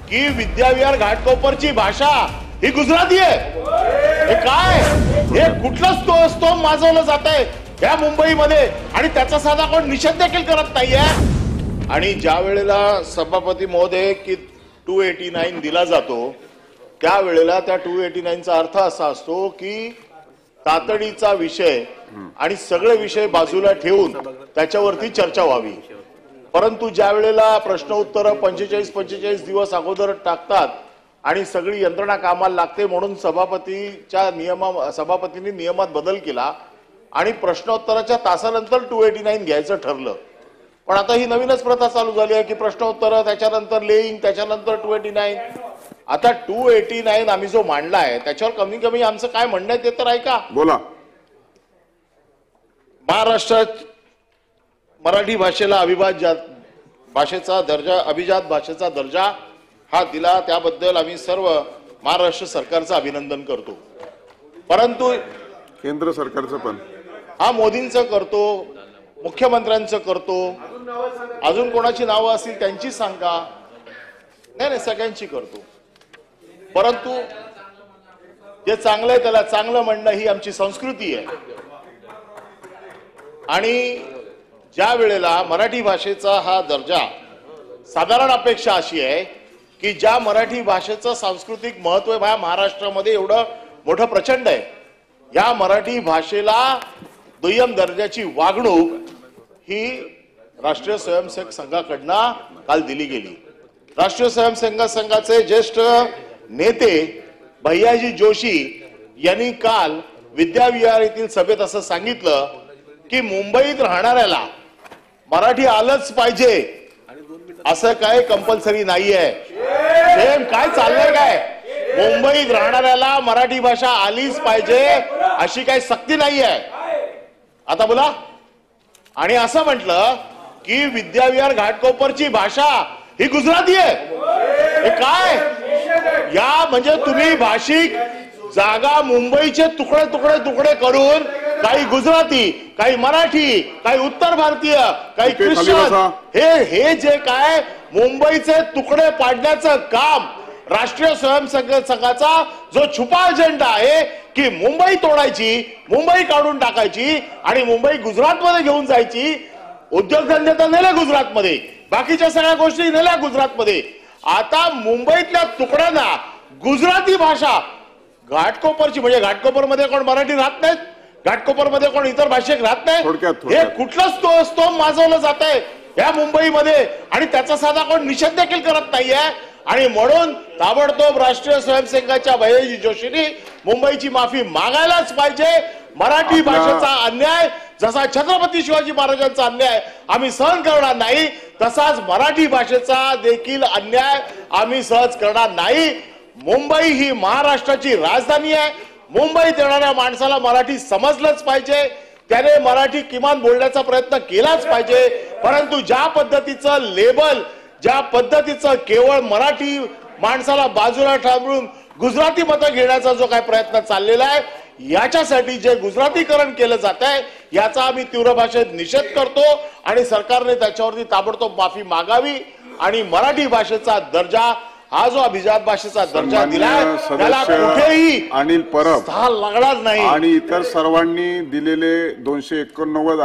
की विद्याविहार घाटकोपरची भाषा ही गुजराती आहे। हे काय, हे कुठलं स्तोम माजवलं जात आहे या मुंबईमध्ये आणि त्याचा साधा कोण निषेध देखील करत नाहीये। आणि ज्या वेळेला सभापती महोदय की 289 दिला जातो त्यावेळेला त्या 289चा अर्थ असा असतो की तातडीचा विषय आणि सगळे विषय बाजूला ठेवून त्याच्यावरती चर्चा व्हावी। परंतु ज्या वेळेला प्रश्न उत्तर 45 दिवस अगोदर टाकतात आणि सगळी यंत्रणा कामाला लागते म्हणून सभापतींनी नियमात बदल केला आणि प्रश्नोत्तराच्या तासानंतर 289 घ्यायचं ठरलं। पण आता ही नवीनच प्रथा चालू झाली आहे की प्रश्नोत्तर त्याच्यानंतर लेईंग त्याच्यानंतर 289। आता 289 आम्ही जो मांडलाय त्याच्यावर कमी कमी आमचं काय म्हणणं आहे ते तर ऐका। बोला। महाराष्ट्रात मराठी भाषेला अभिजात भाषेचा दर्जा हा दिला त्याबद्दल आम्ही सर्व महाराष्ट्र सरकारचं अभिनंदन करतो। परंतु केंद्र सरकारचं पण हा मोदींचं करतो, मुख्यमंत्र्यांचं करतो, अजून कोणाची नावं असतील त्यांची सांगा, नाही सगळ्यांची करतो। परंतु जे चांगलं आहे त्याला चांगलं म्हणणं ही आमची संस्कृती आहे। आणि ज्या वेळेला मराठी भाषेचा हा दर्जा साधारण अपेक्षा अशी आहे की ज्या मराठी भाषेचं सांस्कृतिक महत्व या महाराष्ट्रामध्ये एवढं मोठं प्रचंड आहे, या मराठी भाषेला दुय्यम दर्जाची वागणूक ही राष्ट्रीय स्वयंसेवक संघाकडनं काल दिली गेली। राष्ट्रीय स्वयंसेवक संघाचे ज्येष्ठ नेते भैयाजी जोशी यांनी काल विद्याविहार येथील सभेत असं सांगितलं की मुंबईत राहणाऱ्याला मराठी आलंच पाहिजे असं काय कंपल्सरी नाहीये। काय चाललंय काय, मुंबईत राहणाऱ्याला मराठी भाषा आलीच पाहिजे अशी काही सक्ती नाहीये। आता बोला। आणि असं म्हटलं की विद्याविहार घाटकोपरची भाषा ही गुजराती आहे। हे काय, या म्हणजे तुम्ही भाषिक जागा मुंबईचे तुकडे तुकडे तुकडे करून काही गुजराती, काही मराठी, काही उत्तर भारतीय, काही ख्रिश्चन, हे जे काय मुंबईचे तुकडे पाडण्याचं काम राष्ट्रीय स्वयंसेवक संघाचा जो छुपा अजेंडा आहे की मुंबई तोडायची, मुंबई काढून टाकायची आणि मुंबई गुजरातमध्ये घेऊन जायची। उद्योगधंदे तर नेले गुजरातमध्ये, बाकीच्या सगळ्या गोष्टी नेल्या गुजरातमध्ये। आता मुंबईतल्या तुकड्यांना गुजराती भाषा घाटकोपरची, म्हणजे घाटकोपरमध्ये कोण मराठी राहत नाहीत, घाटकोपरमध्ये कोण इतर भाषिक राहत नाही, हे कुठलं स्तोम माजवलं जात आहे या मुंबईमध्ये आणि त्याचा साधा कोण निषेध देखील करत नाहीये। आणि म्हणून ताबडतोब राष्ट्रीय स्वयंसेवकाच्या भैयाजी जोशींनी मुंबईची माफी मागायलाच पाहिजे। मराठी भाषेचा अन्याय जसा छत्रपती शिवाजी महाराजांचा अन्याय आम्ही सहन करणार नाही, तसाच मराठी भाषेचा देखील अन्याय आम्ही सहज करणार नाही। मुंबई ही महाराष्ट्राची राजधानी आहे, मुंबईत येणाऱ्या माणसाला मराठी समजलंच पाहिजे, त्याने मराठी किमान बोलण्याचा प्रयत्न केलाच पाहिजे। परंतु ज्या पद्धतीचं लेबल, ज्या पद्धतीचं केवळ मराठी माणसाला बाजूला थांबवून गुजराती मतं घेण्याचा जो काही प्रयत्न चाललेला आहे, याच्यासाठी जे गुजरातीकरण केलं जात आहे याचा आम्ही तीव्र भाषेत निषेध करतो आणि सरकारने त्याच्यावरती ताबडतोब माफी मागावी आणि मराठी भाषेचा दर्जा, हा जो अभिजात भाषेचा दर्जा दिलाय त्याला कुठेही अनिल परब लागणार नाही आणि इतर सर्वांनी दिलेले 289